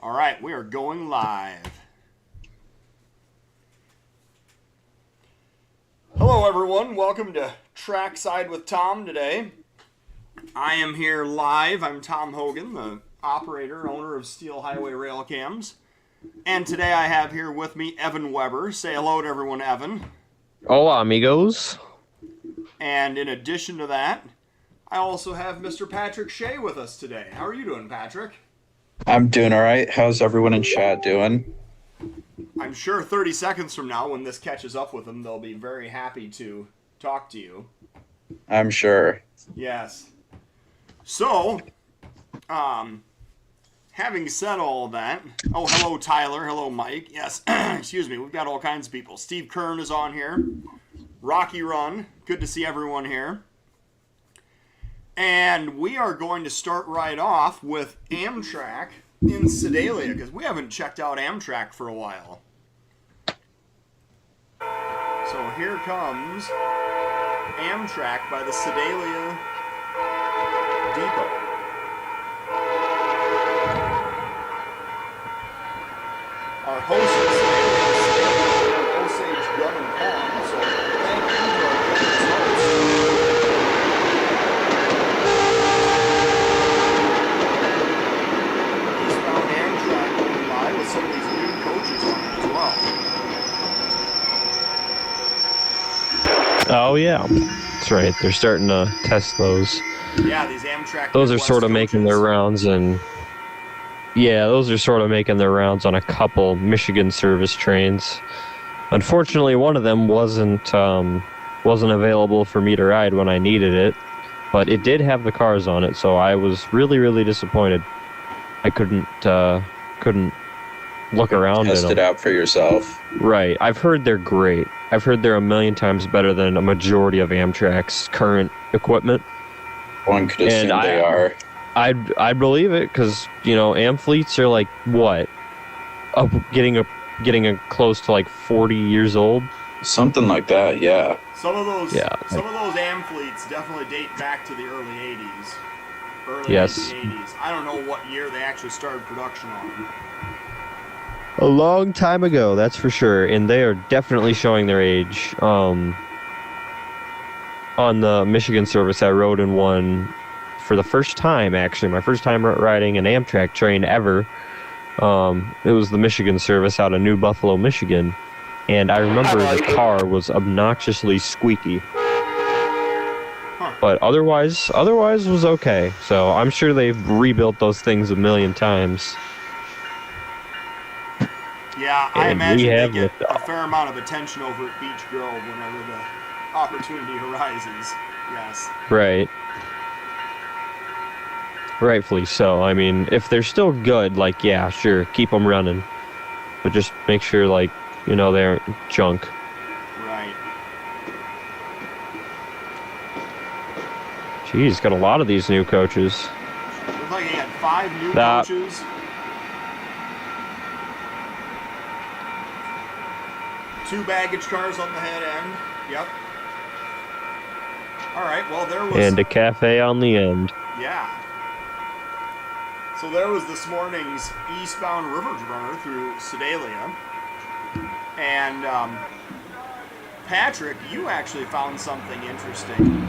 All right, we are going live. Hello, everyone. Welcome to Trackside with Tom today. I am here live. I'm Tom Hogan, the operator, owner of Steel Highway Railcams. And today I have here with me Evan Weber. Say hello to everyone, Evan. Hola, amigos. And in addition to that, I also have Mr. Patrick Shea with us today. How are you doing, Patrick? I'm doing all right. How's everyone in chat doing? I'm sure 30 seconds from now, when this catches up with them, they'll be very happy to talk to you. I'm sure. Yes. So, having said all that, oh, hello, Tyler. Hello, Mike. Yes, excuse me. We've got all kinds of people. Steve Kern is on here. Rocky Run. Good to see everyone here. And we are going to start right off with Amtrak in Sedalia, because we haven't checked out Amtrak for a while. So here comes Amtrak by the Sedalia Depot. Our host is Sedalia, Osage Guttenberg, so thank you to our host. Westbound Amtrak going live with some of these new coaches on it as well. Oh, yeah. That's right. They're starting to test those. Yeah, these Amtrak. Those are sort of making their rounds, and yeah, those are sort of making their rounds on a couple Michigan service trains. Unfortunately, one of them wasn't available for me to ride when I needed it, but it did have the cars on it, so I was really, really disappointed. I couldn't look around Test it out for yourself. Right. I've heard they're great. I've heard they're a million times better than a majority of Amtrak's current equipment. One could assume they are. I'd believe it, because Am fleets are like what, getting close to like 40 years old. Something like that, yeah. Some of those Am fleets definitely date back to the early 80s. Yes. 1980s. I don't know what year they actually started production on them. A long time ago, that's for sure, and they are definitely showing their age. On the Michigan service, I rode in one for the first time, actually. My first time riding an Amtrak train ever. It was the Michigan service out of New Buffalo, Michigan. And I remember the car was obnoxiously squeaky. Huh. But otherwise was okay. So I'm sure they've rebuilt those things a million times. Yeah, I And imagine we they have get liftoff. a fair amount of attention over at Beach Grove whenever the opportunity arises. Yes. Right. Rightfully so. I mean, if they're still good, like, yeah, sure, keep them running. But just make sure, like, they aren't junk. Right. Geez, got a lot of these new coaches. Looks like he had 5 new coaches. 2 baggage cars on the head end. Yep. All right, well, there was... And a cafe on the end. Yeah. So there was this morning's eastbound river runner through Sedalia. And, Patrick, you actually found something interesting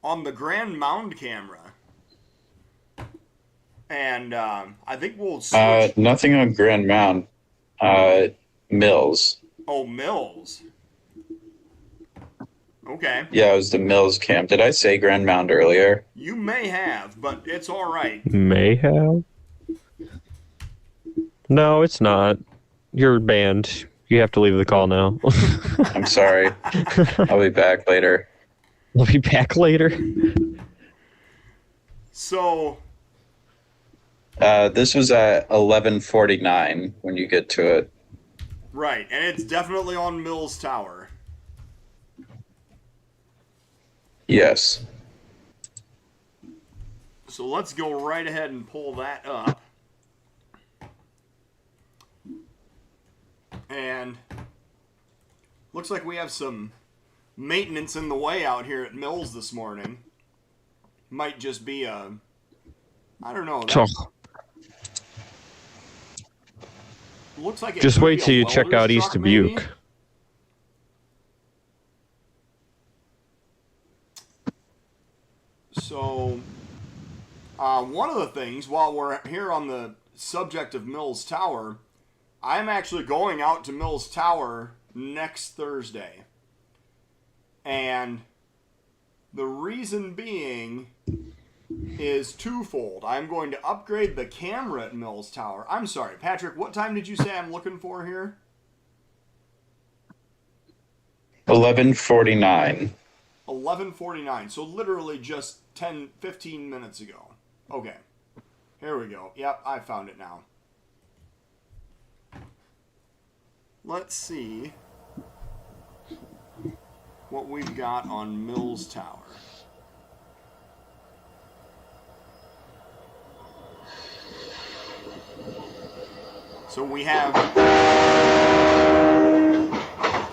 on the Grand Mound camera. And, I think we'll switch... Nothing on Grand Mound. Mills. Oh, Mills. Okay. Yeah, it was the Mills cam. Did I say Grand Mound earlier? You may have, but it's all right. May have? No, it's not. You're banned. You have to leave the call now. I'm sorry. I'll be back later. We'll be back later. So... this was at 11:49 when you get to it. Right, and it's definitely on Mills Tower. Yes. So let's go right ahead and pull that up. And looks like we have some maintenance in the way out here at Mills this morning. Might just be a, I don't know. looks like it Just could wait be a till you check welder's out east truck, of maybe. Dubuque. So, one of the things, while we're here on the subject of Mills Tower, I'm actually going out to Mills Tower next Thursday. And the reason being is twofold. I'm going to upgrade the camera at Mills Tower. I'm sorry, Patrick, what time did you say I'm looking for here? 11:49. 11:49, so literally just 15 minutes ago. Okay, here we go. Yep, I found it now. Let's see what we've got on Mills Tower. So we have a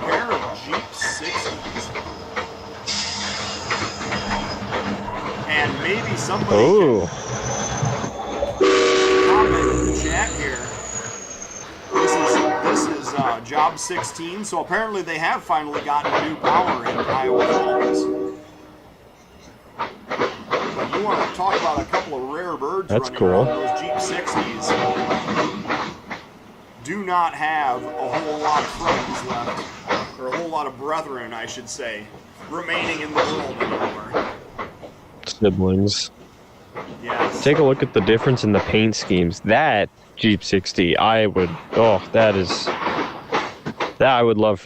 pair of Jeep 60s. And maybe somebody can comment in the chat here. This is Job 16, so apparently they have finally gotten new power in Iowa Falls. But you want to talk about a couple of rare birds That's running cool. around, those Jeep 60s do not have a whole lot of friends left, or a whole lot of brethren, I should say, remaining in the world anymore. Siblings. Yes. Take a look at the difference in the paint schemes. That Jeep 60, I would love for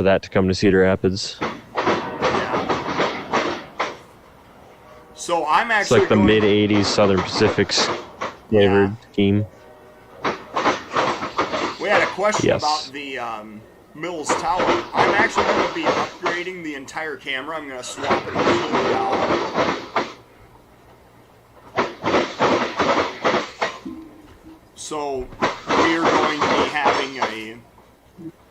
that to come to Cedar Rapids. Yeah. So I'm It's actually like the mid 80s Southern Pacific flavored scheme. We had a question Yes. about the Mills Tower. I'm actually going to be upgrading the entire camera. I'm going to swap it completely out. So we're going to be having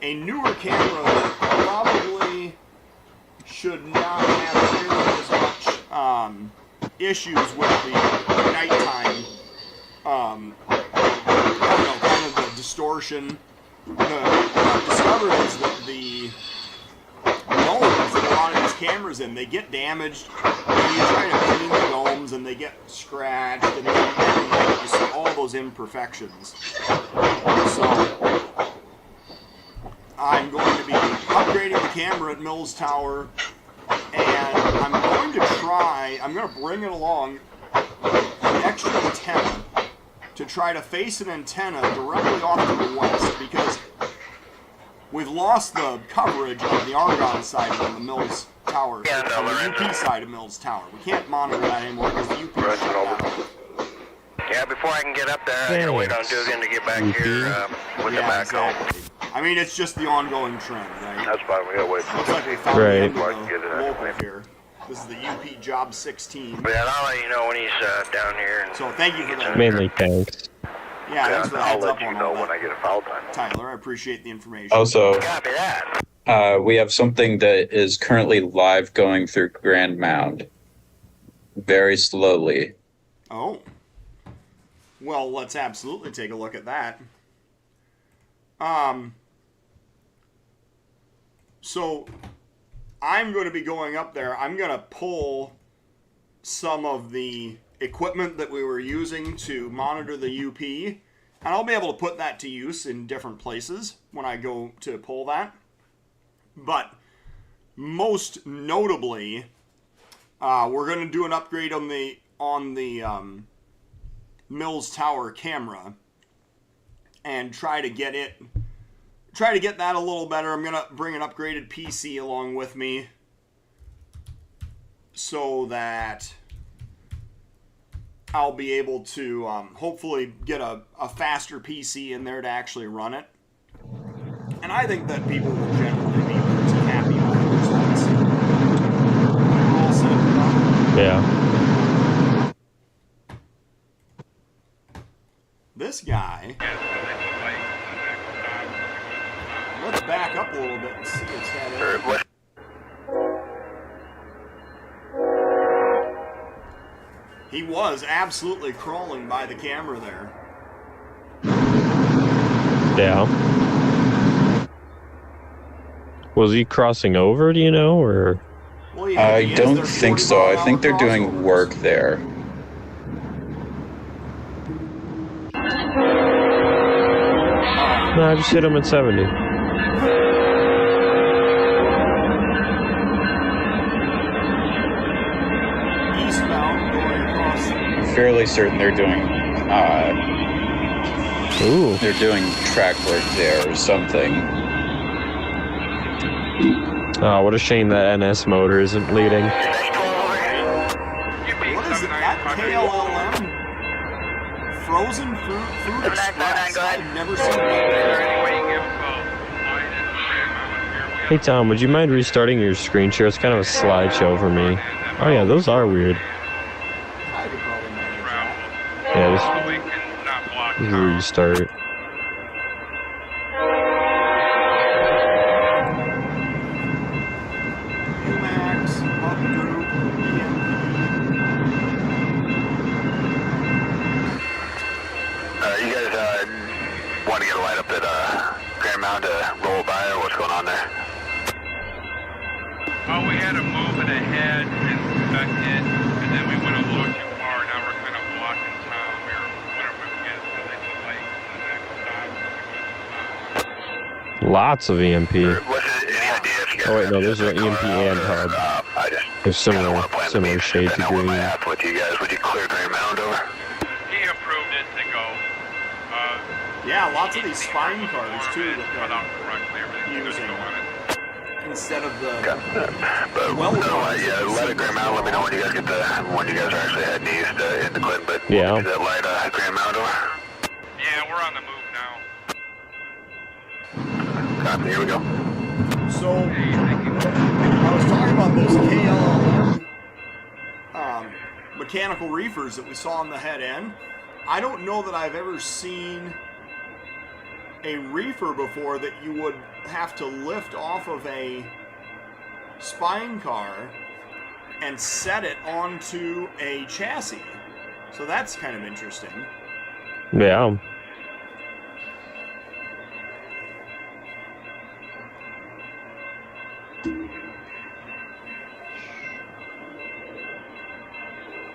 a newer camera that probably should not have nearly as much issues with the nighttime. Kind of the distortion. What I've discovered is that the domes that a lot of these cameras in, they get damaged. You try to clean the domes and they get scratched and just all those imperfections. So I'm going to be upgrading the camera at Mills Tower, and I'm going to bring it along an extra antenna to try to face an antenna directly off to the west, because we've lost the coverage of the Argonne side of the Mills Tower, on the UP side of Mills Tower. We can't monitor that anymore because the UP is shut down. Yeah, before I can get up there, I gotta wait on Dugan to get back here with the backhoe. Exactly. I mean, it's just the ongoing trend, right? That's fine, we gotta wait. Looks like we found the Right. end of the local here. This is the UP Job 16. But yeah, I'll let you know when he's down here. And So thank you for that. Mainly tanks. Yeah, thanks for the I'll heads let up you on know all when I that, get a foul time. Tyler. I appreciate the information. Also, Copy that. we have something that is currently live going through Grand Mound. Very slowly. Oh. Well, let's absolutely take a look at that. So I'm going to be going up there. I'm going to pull some of the equipment that we were using to monitor the UP, and I'll be able to put that to use in different places when I go to pull that. But most notably, we're going to do an upgrade on the Mills Tower camera and try to get that a little better. I'm gonna bring an upgraded PC along with me so that I'll be able to hopefully get a faster PC in there to actually run it. And I think that people will generally be pretty happy with the results. All said and done. Yeah. This guy, let's back up a little bit and see what's happening. He was absolutely crawling by the camera there. Yeah. Was he crossing over, do you know, or? Well, yeah, I he is. don't There's think 40 so. I mile think they're doing crossovers. work there. No, I just hit him at 70. Eastbound going across. Fairly certain they're doing Ooh. track work there or something. Oh, what a shame that NS motor isn't leading. What is it? That KLLM? Frozen Fruit Express. I've never seen that. Hey Tom, would you mind restarting your screen share? It's kind of a slideshow for me. Oh yeah, those are weird. I could probably manage that. Yeah, just restart. UMAX, Hub Group, You guys want to get a light up at Grand Mound to roll by, or what's going on there? Oh, we had to move it ahead, inspect it, and then we went a little too far. Now we're kind of blocking town. Whatever we get, so they can like the next stop. Lots of EMP. What's it, any idea if you guys Oh wait, no, those are going EMP around, and or, hub. I just There's kinda wanna plan the similar meeting, shades and of I want green. my app with you guys. Would you clear Grand Mound over? He approved it to go. Yeah, lots of these spine cars too that Cut they're out correctly. Everything's good to using. go on it. instead of the. But Well, yeah, let it Grand Mound. Let me know when you guys get when you guys are actually heading east into Clinton. But Yeah. we'll get that light Grand Mound over. Yeah, we're on the move now. Copy. Here we go. So Hey, thank you. I was talking about those KLLM mechanical reefers that we saw on the head end. I don't know that I've ever seen a reefer before that you would have to lift off of a spine car and set it onto a chassis. So that's kind of interesting. Yeah.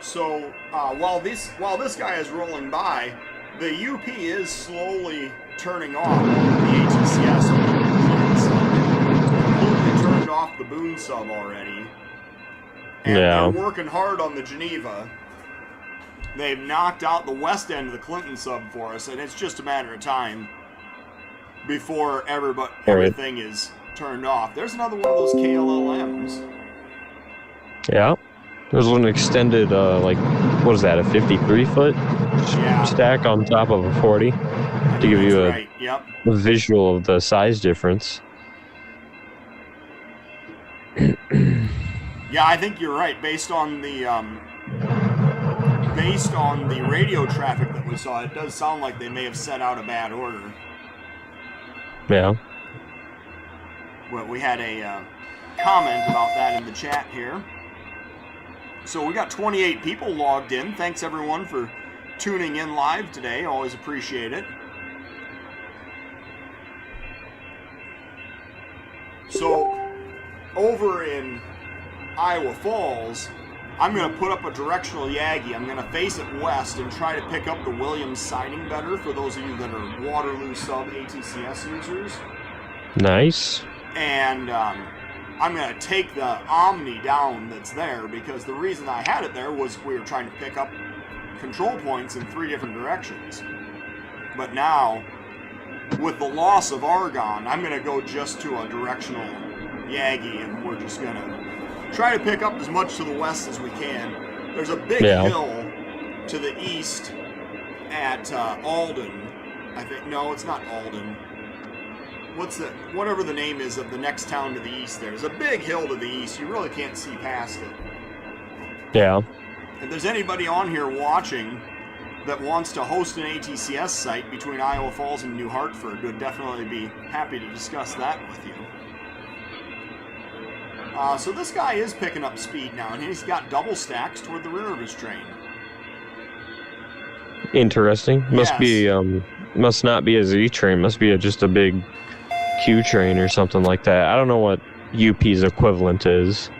So while this guy is rolling by, the UP is slowly turning off the ATCS. Completely turned off the Boone sub already, and Yeah. they're working hard on the Geneva. They've knocked out the west end of the Clinton sub for us, and it's just a matter of time before everything is turned off. There's another one of those KLLMs. Yeah. There's an extended, what is that, a 53-foot Yeah. stack on top of a 40 to give you That's right. Yep. a visual of the size difference. Yeah, I think you're right. Based on the radio traffic that we saw, it does sound like they may have set out a bad order. Yeah. Well, we had a comment about that in the chat here. So we got 28 people logged in. Thanks everyone for tuning in live today. Always appreciate it. So over in Iowa Falls, I'm going to put up a directional Yagi. I'm going to face it west and try to pick up the Williams siding better for those of you that are Waterloo sub ATCS users. Nice. And I'm going to take the Omni down that's there, because the reason I had it there was we were trying to pick up control points in 3 different directions. But now, with the loss of Argon, I'm going to go just to a directional Yagi, and we're just going to try to pick up as much to the west as we can. There's a big hill to the east at Alden. I think, no, it's not Alden. Whatever the name is of the next town to the east there's a big hill to the east. You really can't see past it. Yeah. If there's anybody on here watching that wants to host an ATCS site between Iowa Falls and New Hartford, would definitely be happy to discuss that with you. So this guy is picking up speed now, and he's got double stacks toward the rear of his train. Interesting. Must Yes. be must not be a Z train. Must be just a big Q train or something like that. I don't know what UP's equivalent is.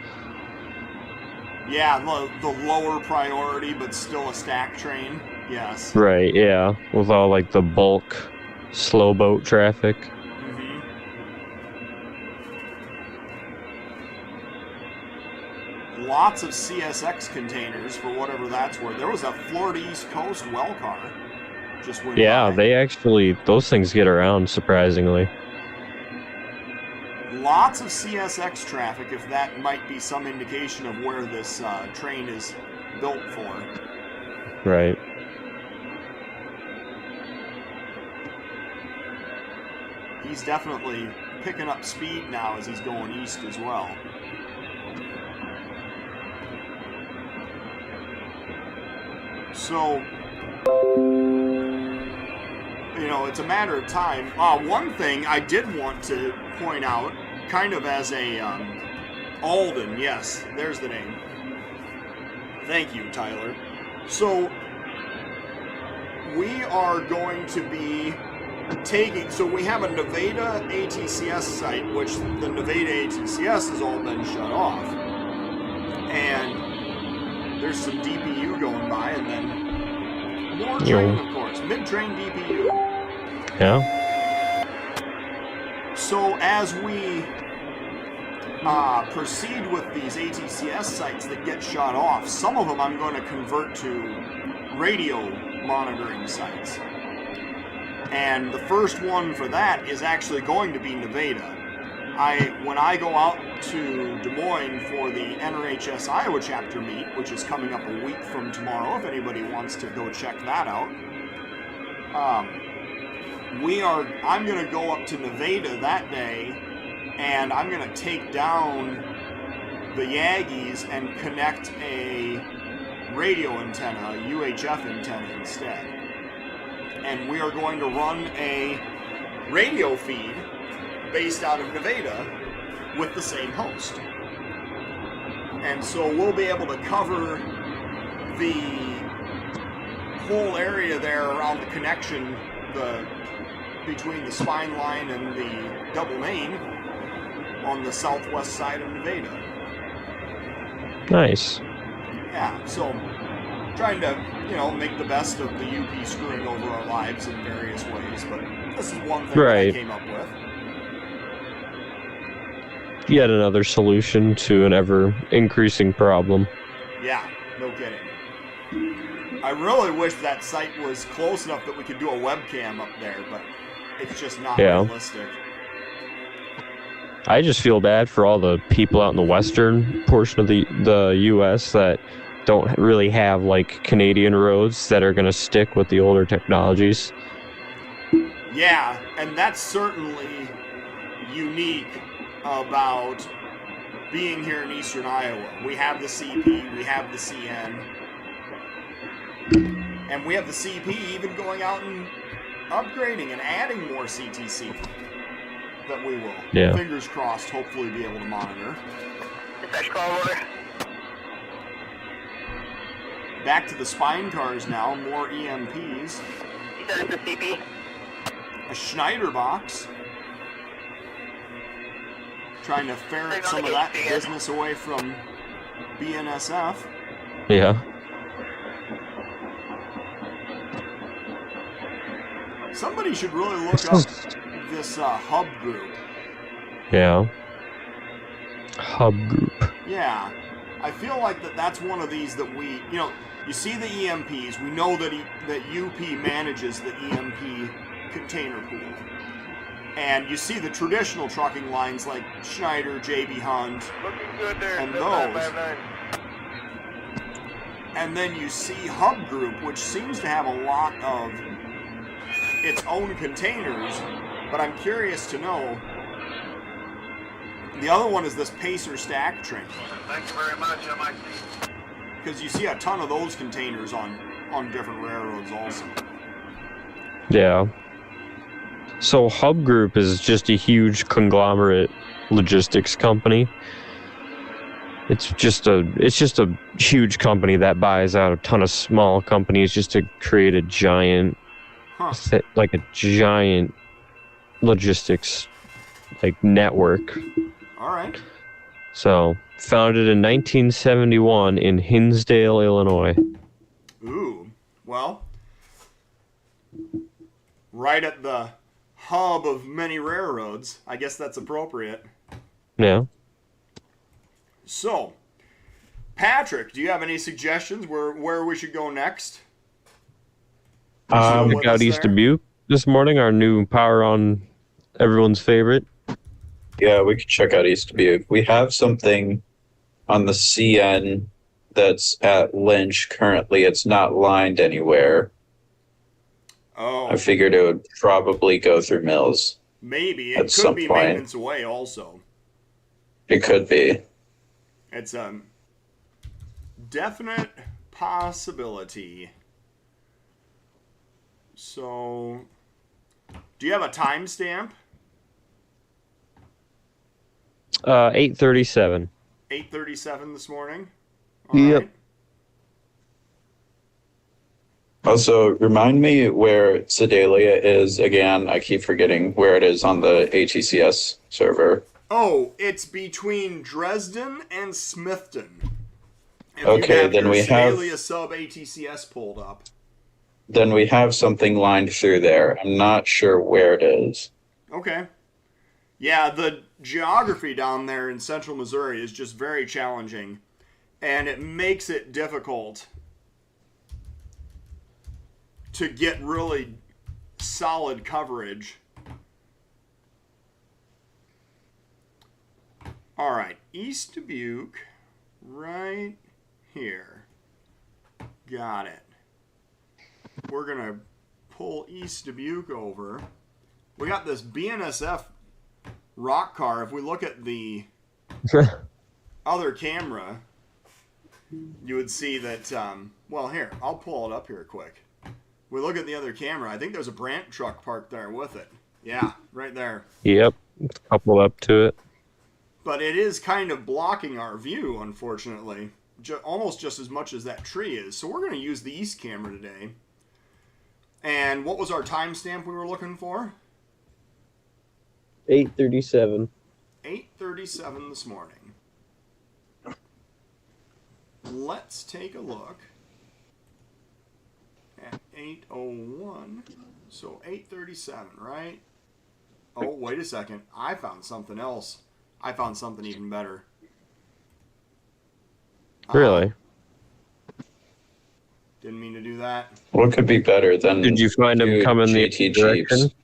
Yeah, the lower priority, but still a stack train. Yes. Right, yeah. With all like the bulk slow boat traffic. Mm-hmm. Lots of CSX containers for whatever that's worth. There was a Florida East Coast well car just went Yeah, by. they actually, those things get around surprisingly. Lots of CSX traffic, if that might be some indication of where this train is built for. Right. He's definitely picking up speed now as he's going east as well. So, you know, it's a matter of time. One thing I did want to point out, kind of as a Alden, yes, there's the name. Thank you, Tyler. So, we are going to be taking, so we have a Nevada ATCS site, which the Nevada ATCS has all been shut off. And there's some DPU going by, and then more train, of course, mid-train DPU. Yeah. So as we proceed with these ATCS sites that get shut off, some of them I'm going to convert to radio monitoring sites. And the first one for that is actually going to be Nevada. When I go out to Des Moines for the NRHS Iowa chapter meet, which is coming up a week from tomorrow, if anybody wants to go check that out, I'm going to go up to Nevada that day, and I'm going to take down the Yaggies and connect a radio antenna, a UHF antenna instead. And we are going to run a radio feed based out of Nevada with the same host. And so we'll be able to cover the whole area there around the connection between the spine line and the double main on the southwest side of Nevada. Nice. Yeah, so trying to, make the best of the UP screwing over our lives in various ways, but this is one thing that I came up with. Yet another solution to an ever-increasing problem. Yeah, no kidding. I really wish that site was close enough that we could do a webcam up there, but it's just not realistic. I just feel bad for all the people out in the western portion of the U.S. that don't really have, like, Canadian roads that are going to stick with the older technologies. Yeah, and that's certainly unique about being here in eastern Iowa. We have the CP, we have the CN, and we have the CP even going out and upgrading and adding more CTC that we will, fingers crossed, hopefully be able to monitor. Dispatch call order. Back to the spine cars now, more EMPs. You said it's the CP? A Schneider box. Trying to ferret some of that business away from BNSF. Yeah. Somebody should really look up this hub group. Yeah. Hub group. Yeah. I feel like that's one of these that we, you see the EMPs. We know that UP manages the EMP container pool. And you see the traditional trucking lines like Schneider, JB Hunt, Looking good there. and those. And then you see Hub Group, which seems to have a lot of its own containers, but I'm curious to know. The other one is this Pacer stack train. Thank you very much, MIC. Because you see a ton of those containers on different railroads also. Yeah. So Hub Group is just a huge conglomerate logistics company. It's just a huge company that buys out a ton of small companies just to create a giant, like a giant logistics like network. All right. So, founded in 1971 in Hinsdale, Illinois. Ooh. Well, right at the hub of many railroads. I guess that's appropriate. Yeah. So, Patrick, do you have any suggestions where we should go next? Check out East Dubuque this morning, our new power on everyone's favorite. Yeah, we could check out East Dubuque. We have something on the CN that's at Lynch currently. It's not lined anywhere. Oh. I figured it would probably go through Mills. Maybe. At It some could be point. maintenance away also. It could be. It's a definite possibility. So, do you have a timestamp? 8:37. 8:37 this morning? All Yep. right. Also, remind me where Sedalia is again. I keep forgetting where it is on the ATCS server. Oh, it's between Dresden and Smithton. If Okay, you have then your we have- Sedalia sub ATCS pulled up. Then we have something lined through there. I'm not sure where it is. Okay. Yeah, the geography down there in central Missouri is just very challenging, and it makes it difficult to get really solid coverage. All right, East Dubuque, right here. Got it. We're going to pull East Dubuque over. We got this BNSF rock car. If we look at the other camera, you would see that, well, here, I'll pull it up here quick. We look at the other camera. I think there's a Brant truck parked there with it. Yeah, right there. Yep. It's coupled up to it. But it is kind of blocking our view, unfortunately, almost just as much as that tree is. So we're going to use the east camera today. And what was our timestamp we were looking for? 8:37. 8:37 this morning. Let's take a look at 8:01. So 8:37, right? Oh, wait a second. I found something else. I found something even better. Really? Didn't mean to do that. What could be better than Did you find him two coming the GT direction? Jeeps?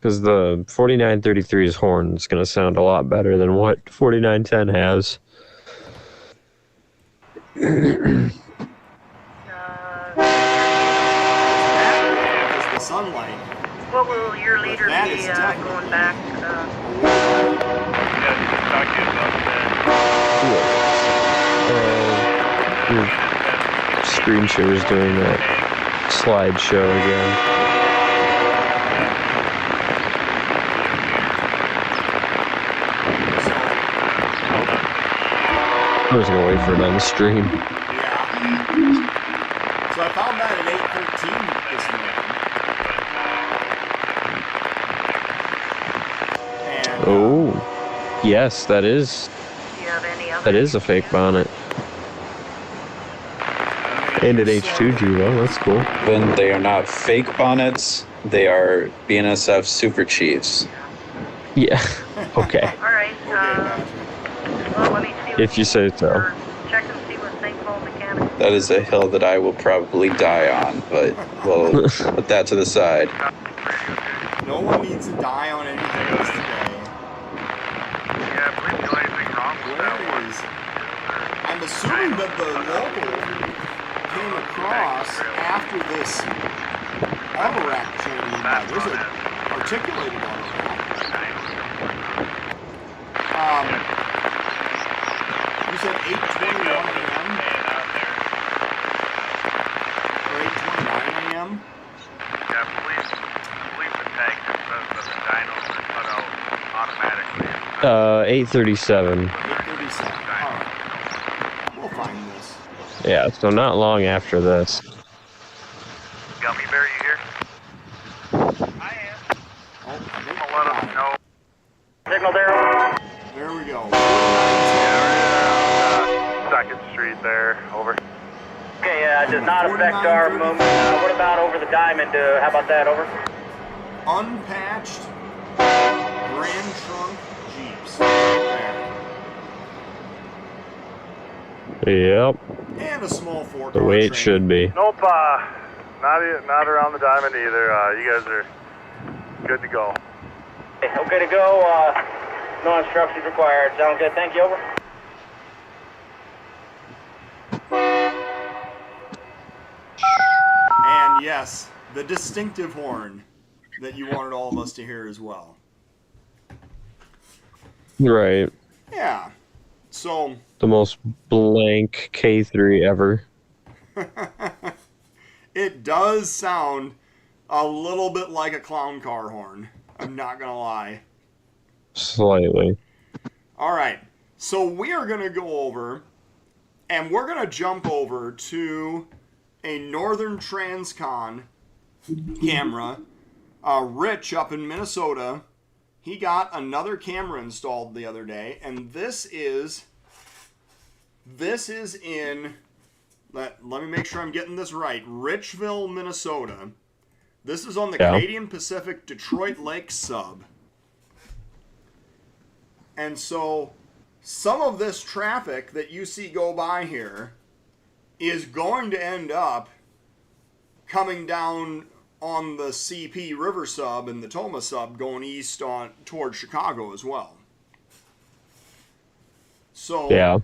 Because the 4933's horn is going to sound a lot better than what 4910 has. Because the sunlight. What will your leader That be is definitely- going back? Screen share's doing that slideshow again. I'm just gonna wait for it on the stream. Yeah. So I found that at 8:13 this morning. And, Oh, yes, that is Do you have any other? a fake bonnet. And at H2G, well, that's cool. Then they are not fake bonnets. They are BNSF Super Chiefs. Yeah. Okay. All right. okay, Patrick. Well, let me see. If you say so. Or check and see what St. Paul mechanics. That is a hill that I will probably die on, but we'll put that to the side. No one needs to die on anything else today. Yeah, I believe the only thing wrong with that Where one is... I'm assuming that the local came across after this auto rack training. There's an articulated auto rack. You said 8:21 a.m. or 8:29 a.m. Yeah, police the tag that says that the dynos are cut out automatically. 8:37. 8:37. All right. We'll find this. Yeah, so not long after this. Gummy bear, you here? let us know. Signal there. There we go. Yeah, right around 2nd Street there. Over. Okay, does not affect our movement. What about over the diamond? How about that? Over. Unpatched Grand Trunk Jeeps. There. Yep, And a small 4-car the way it train. should be. Nope, not around the diamond either. You guys are good to go. Okay to go. No instructions required. Sounds good. Thank you. Over. And yes, the distinctive horn that you wanted all of us to hear as well. Right. Yeah. So, The most blank K3 ever. it does sound a little bit like a clown car horn. I'm not going to lie. Slightly. All right. So we are going to go over, and we're going to jump over to a Northern Transcon camera. Rich up in Minnesota, he got another camera installed the other day, and this is in, let me make sure I'm getting this right, Richville, Minnesota. This is on the Canadian Pacific Detroit Lake sub. And so some of this traffic that you see go by here is going to end up coming down on the CP River sub and the Toma sub going east on towards Chicago as well. So Yeah.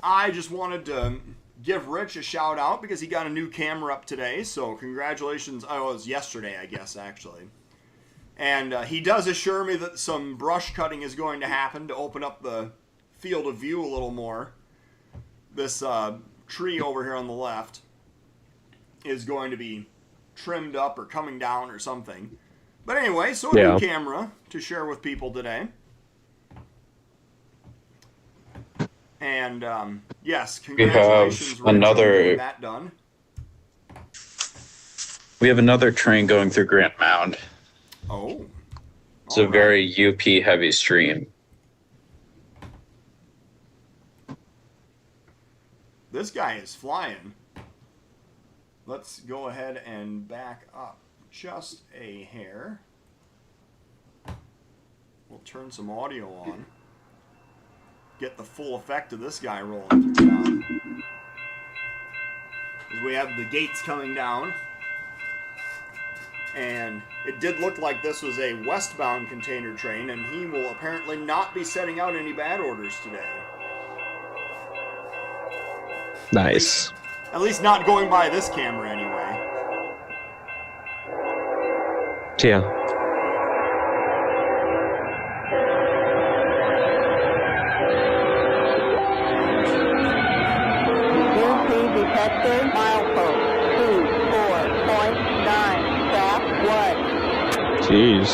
I just wanted to give Rich a shout out because he got a new camera up today. So congratulations. Oh, it was yesterday, I guess, actually. And he does assure me that some brush cutting is going to happen to open up the field of view a little more. This tree over here on the left is going to be trimmed up or coming down or something. But anyway, so a new camera to share with people today. And yes, congratulations, Rich, on getting that done. We have another train going through Grant Mound. Oh. It's a very UP heavy stream. This guy is flying. Let's go ahead and back up just a hair. We'll turn some audio on. Get the full effect of this guy rolling through town. As we have the gates coming down. And it did look like this was a westbound container train, and he will apparently not be setting out any bad orders today. Nice. At least not going by this camera anyway. Yeah. UP detector milepost 24.9, staff 1. Jeez.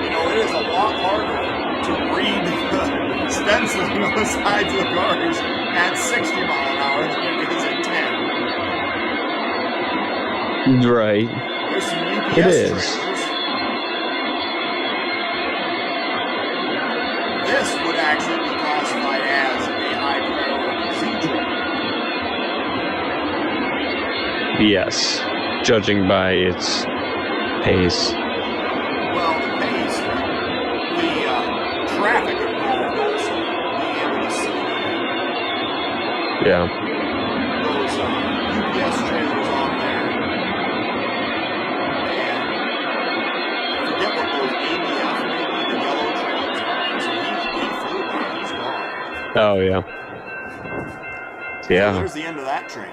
You know, it is a lot harder to read the stenciling on the sides of the cars at 60 mile an hour than it is at 10. Right. There's some UPS It is. trailers. This would actually be classified as a high priority Z train. Yes. Judging by its pace. Well, the pace, the traffic involved also, being able to see Yeah. those UPS trailers on there. And I forget what those ABF, maybe, the yellow trailers are. So he flew by, he's gone. Oh, yeah. So Yeah. there's the end of that train.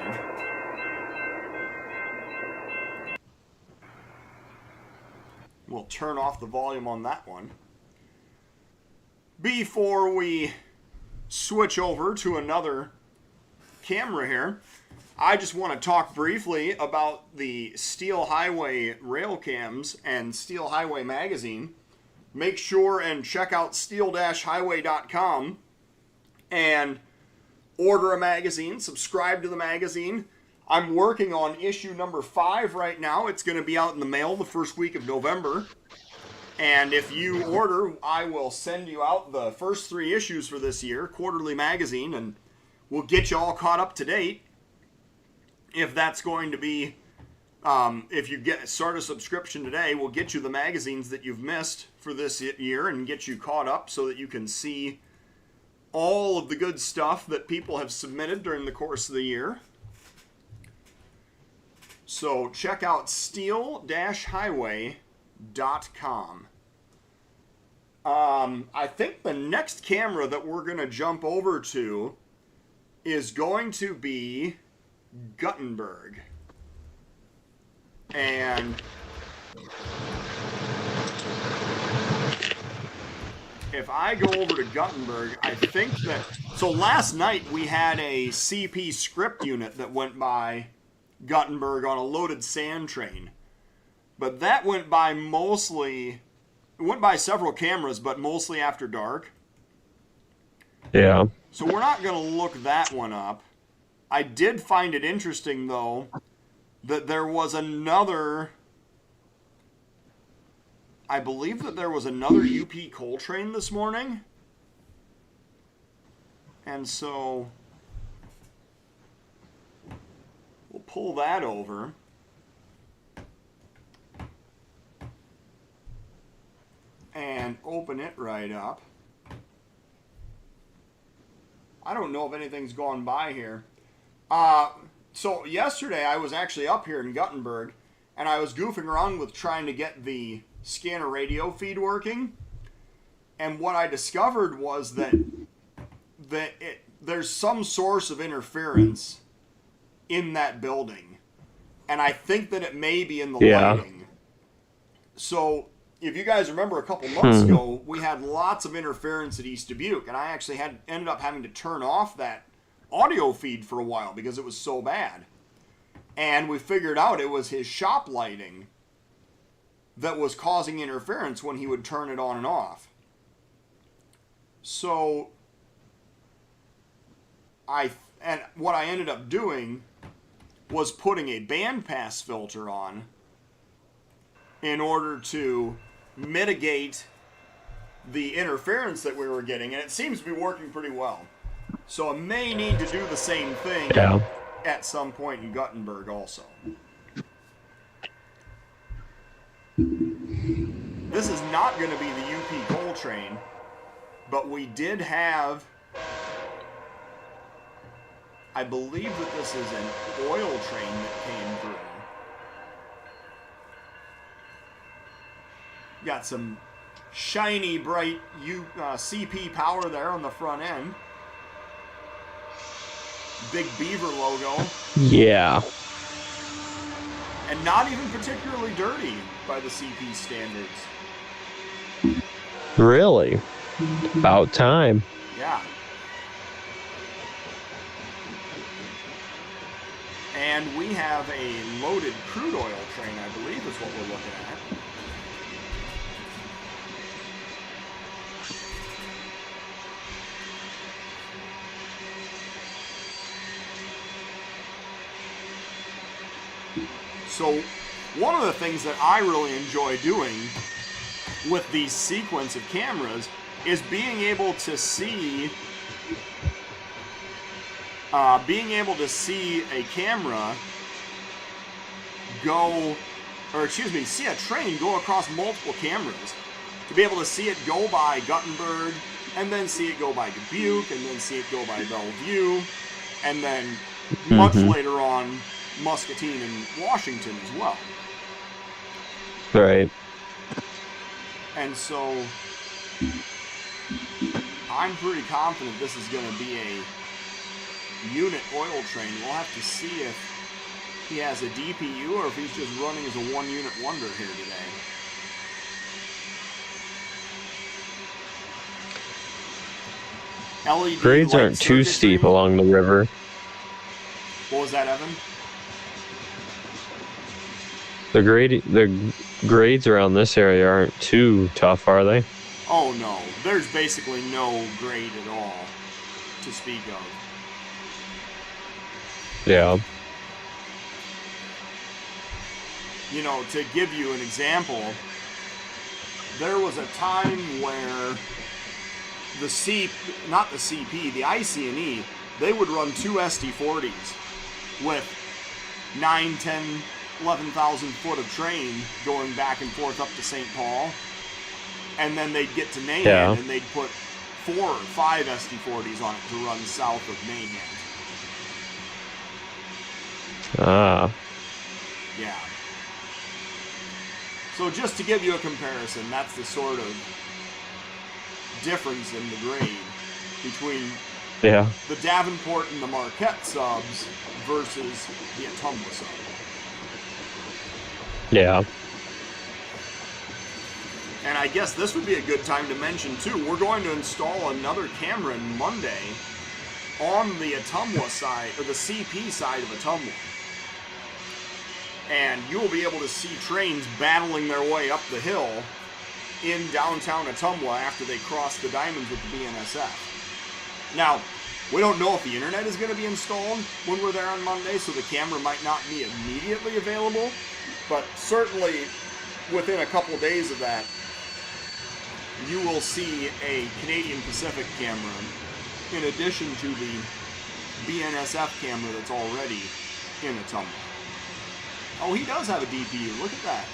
We'll turn off the volume on that one. Before we switch over to another camera here, I just want to talk briefly about the Steel Highway Railcams and Steel Highway Magazine. Make sure and check out steel-highway.com and order a magazine, subscribe to the magazine. I'm working on issue number 5 right now. It's going to be out in the mail the first week of November. And if you order, I will send you out the first 3 issues for this year, quarterly magazine, and we'll get you all caught up to date. If that's going to be, if you start a subscription today, we'll get you the magazines that you've missed for this year and get you caught up so that you can see all of the good stuff that people have submitted during the course of the year. So check out steel-highway.com. I think the next camera that we're going to jump over to is going to be Guttenberg. And if I go over to Guttenberg, I think that... So last night we had a CP script unit that went by Guttenberg on a loaded sand train. But that went by mostly... It went by several cameras, but mostly after dark. Yeah. So we're not going to look that one up. I did find it interesting, though, that there was another... I believe that there was another UP coal train this morning. And so we'll pull that over. And open it right up. I don't know if anything's gone by here. So yesterday I was actually up here in Guttenberg, and I was goofing around with trying to get the scanner radio feed working. And what I discovered was that there's some source of interference in that building. And I think that it may be in the lighting. So if you guys remember a couple months ago, we had lots of interference at East Dubuque, and I actually ended up having to turn off that audio feed for a while because it was so bad. And we figured out it was his shop lighting that was causing interference when he would turn it on and off. So what I ended up doing was putting a bandpass filter on in order to mitigate the interference that we were getting, and it seems to be working pretty well. So I may need to do the same thing at some point in Guttenberg also. This is not going to be the UP coal train, but we did have, I believe that this is an oil train that came through. Got some shiny, bright CP power there on the front end. Big Beaver logo. Yeah. And not even particularly dirty by the CP standards. Really? About time. Yeah. And we have a loaded crude oil train, I believe is what we're looking at. So one of the things that I really enjoy doing with these sequence of cameras is being able to see a camera go, or excuse me, see a train go across multiple cameras. To be able to see it go by Guttenberg, and then see it go by Dubuque, and then see it go by Bellevue, and then much later on, Muscatine and Washington as well. Right. And so I'm pretty confident this is going to be a unit oil train. We'll have to see if he has a DPU or if he's just running as a one-unit wonder here today. LED grades aren't too steep along the river. What was that, Evan? The grades around this area aren't too tough, are they? Oh no, there's basically no grade at all to speak of. Yeah. You know, to give you an example, there was a time where the IC&E, they would run 2 SD40s with 9, 10, 11,000 foot of train going back and forth up to St. Paul. And then they'd get to Mahan and they'd put 4 or 5 SD40s on it to run south of Mahan. Ah. Yeah. So just to give you a comparison, that's the sort of difference in the grade between the Davenport and the Marquette subs versus the Ottumwa sub. Yeah. And I guess this would be a good time to mention, too, we're going to install another camera on Monday on the Ottumwa side, or the CP side of Ottumwa. And you'll be able to see trains battling their way up the hill in downtown Ottumwa after they cross the diamonds with the bnsf. Now, we don't know if the internet is going to be installed when we're there on Monday, so the camera might not be immediately available, but certainly within a couple of days of that, you will see a Canadian Pacific camera in addition to the BNSF camera that's already in Ottumwa. Oh, he does have a DPU. Look at that.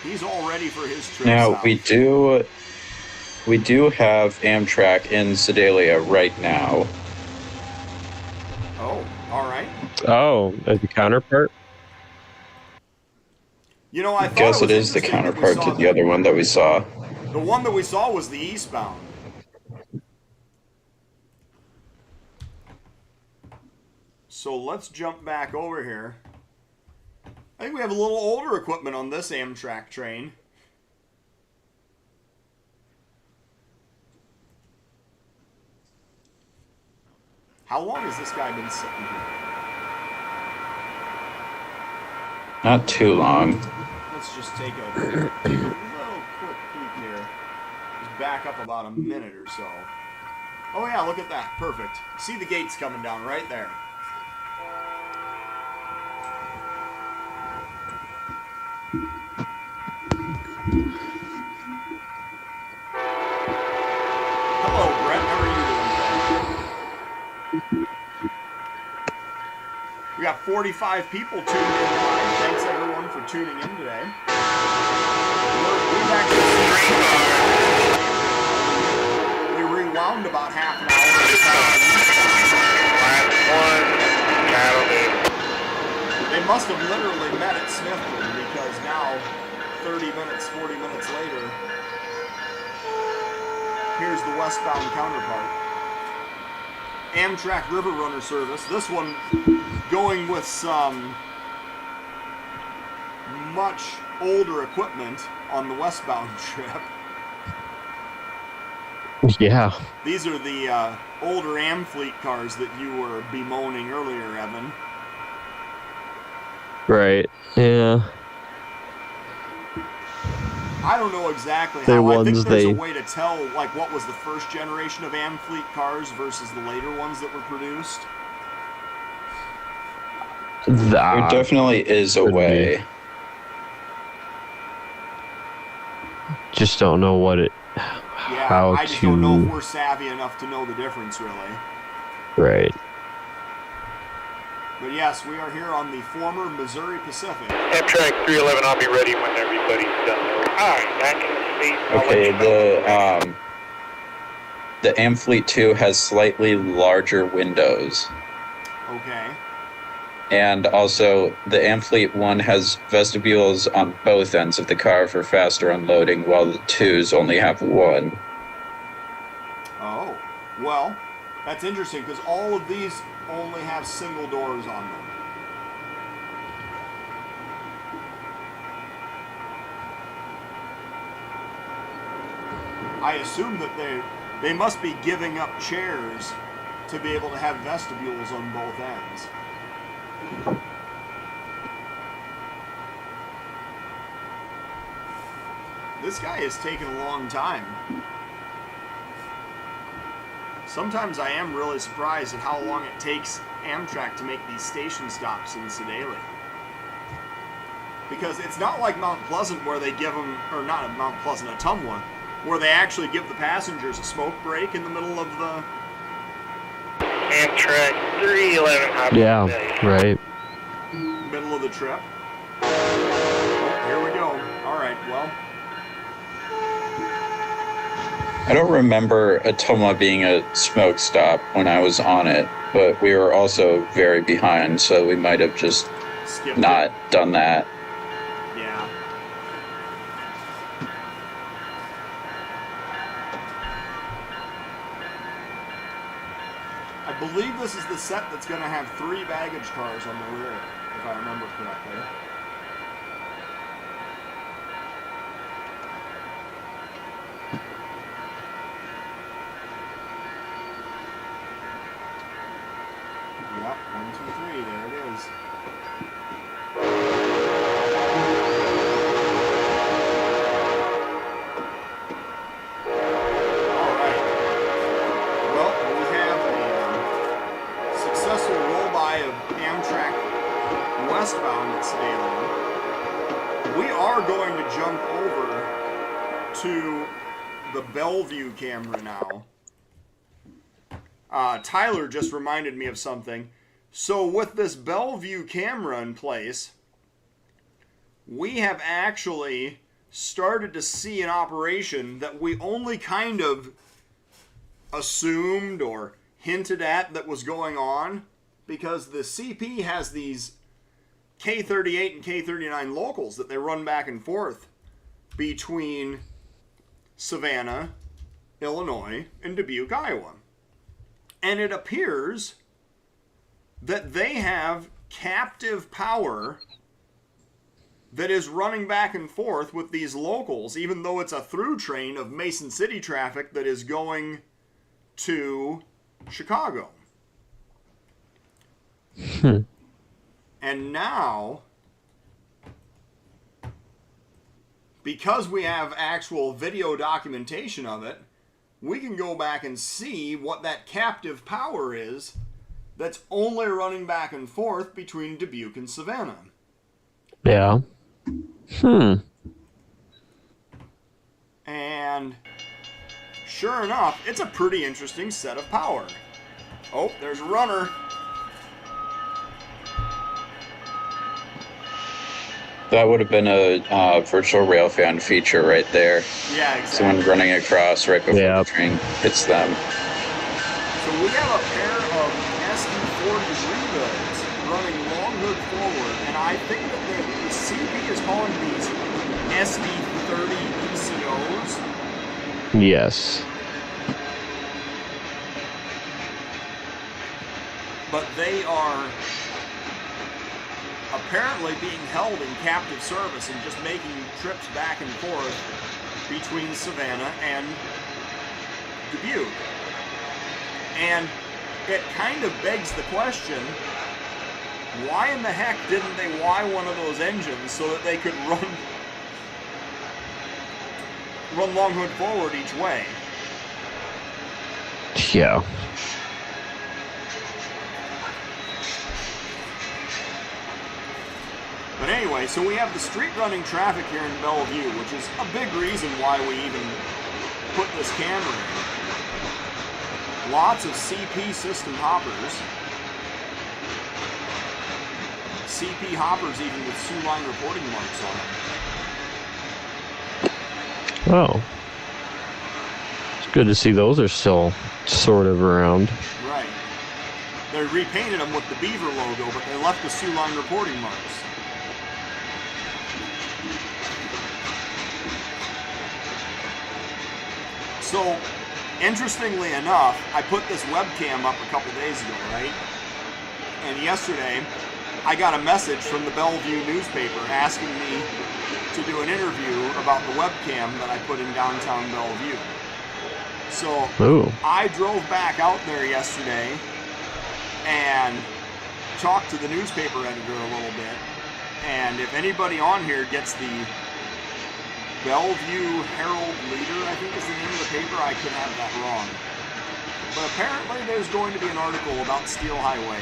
He's all ready for his trip Now, south. we do have Amtrak in Sedalia right now. Oh, all right. Oh, as the counterpart? You know, I guess it is the counterpart to the other one that we saw. The one that we saw was the eastbound. So let's jump back over here. I think we have a little older equipment on this Amtrak train. How long has this guy been sitting here? Not too long. Let's just take a little quick peek here. Just back up about a minute or so. Oh yeah, look at that. Perfect. See the gates coming down right there. Hello, Brett. How are you doing today? We got 45 people tuned in live. Thanks everyone for tuning in today. We rewound about half an hour. Last one, They must have literally met at Smithton because now, 40 minutes later, here's the westbound counterpart. Amtrak River Runner service. This one going with some much older equipment on the westbound trip. Yeah. These are the older Amfleet cars that you were bemoaning earlier, Evan. Right. Yeah. I don't know exactly They're how. I think ones there's they- a way to tell, like, what was the first generation of Amfleet cars versus the later ones that were produced. There definitely is a way. Just don't know what it. Yeah, how I just to. don't know if we're savvy enough to know the difference, really. Right. But yes, we are here on the former Missouri Pacific. Amtrak 311, I'll be ready when everybody's done. Alright, back in the seat. Okay, the Amfleet 2 has slightly larger windows. Okay. And also, the Amfleet 1 has vestibules on both ends of the car for faster unloading, while the 2s only have one. Oh, well, that's interesting because all of these only have single doors on them. I assume that they must be giving up chairs to be able to have vestibules on both ends. This guy is taking a long time. Sometimes I am really surprised at how long it takes Amtrak to make these station stops in Sedalia. Because it's not like Mount Pleasant where they give them, or not at Mount Pleasant, Ottumwa, where they actually give the passengers a smoke break in the middle of the... Amtrak 311 Hopper. Yeah, right. middle of the trip. Oh, here we go. All right, well... I don't remember Ottumwa being a smoke stop when I was on it, but we were also very behind, so we might have just Skipped not done that. Yeah. I believe this is the set that's going to have 3 baggage cars on the rear, if I remember correctly. Yep, 1, 2, 3, there it is. Alright. Well, we have a successful roll-by of Amtrak Westbound at Sedalia. We are going to jump over to the Bellevue camera now. Tyler just reminded me of something. So with this Bellevue camera in place, we have actually started to see an operation that we only kind of assumed or hinted at that was going on, because the CP has these K38 and K39 locals that they run back and forth between Savannah, Illinois, and Dubuque, Iowa. And it appears that they have captive power that is running back and forth with these locals, even though it's a through train of Mason City traffic that is going to Chicago. And now, because we have actual video documentation of it, we can go back and see what that captive power is that's only running back and forth between Dubuque and Savannah. Yeah. And sure enough, it's a pretty interesting set of power. Oh, there's a runner. That would have been a virtual railfan feature right there. Yeah, exactly. Someone running across right before the train hits them. So we have a pair of SD40 rebuilds running long hood forward, and I think that the CP is calling these SD30 ECOs. Yes. But they are apparently being held in captive service and just making trips back and forth between Savannah and Dubuque. And it kind of begs the question, why in the heck didn't they Y one of those engines so that they could run long hood forward each way? Yeah. But anyway, so we have the street running traffic here in Bellevue, which is a big reason why we even put this camera in. Lots of CP system hoppers. CP hoppers even with Sioux line reporting marks on them. Oh. It's good to see those are still sort of around. Right. They repainted them with the Beaver logo, but they left the Sioux line reporting marks. So, interestingly enough, I put this webcam up a couple days ago, right? And yesterday, I got a message from the Bellevue newspaper asking me to do an interview about the webcam that I put in downtown Bellevue. So, I drove back out there yesterday and talked to the newspaper editor a little bit. And if anybody on here gets the Bellevue Herald Leader, I think is the name of the paper. I could have that wrong. But apparently there's going to be an article about Steel Highway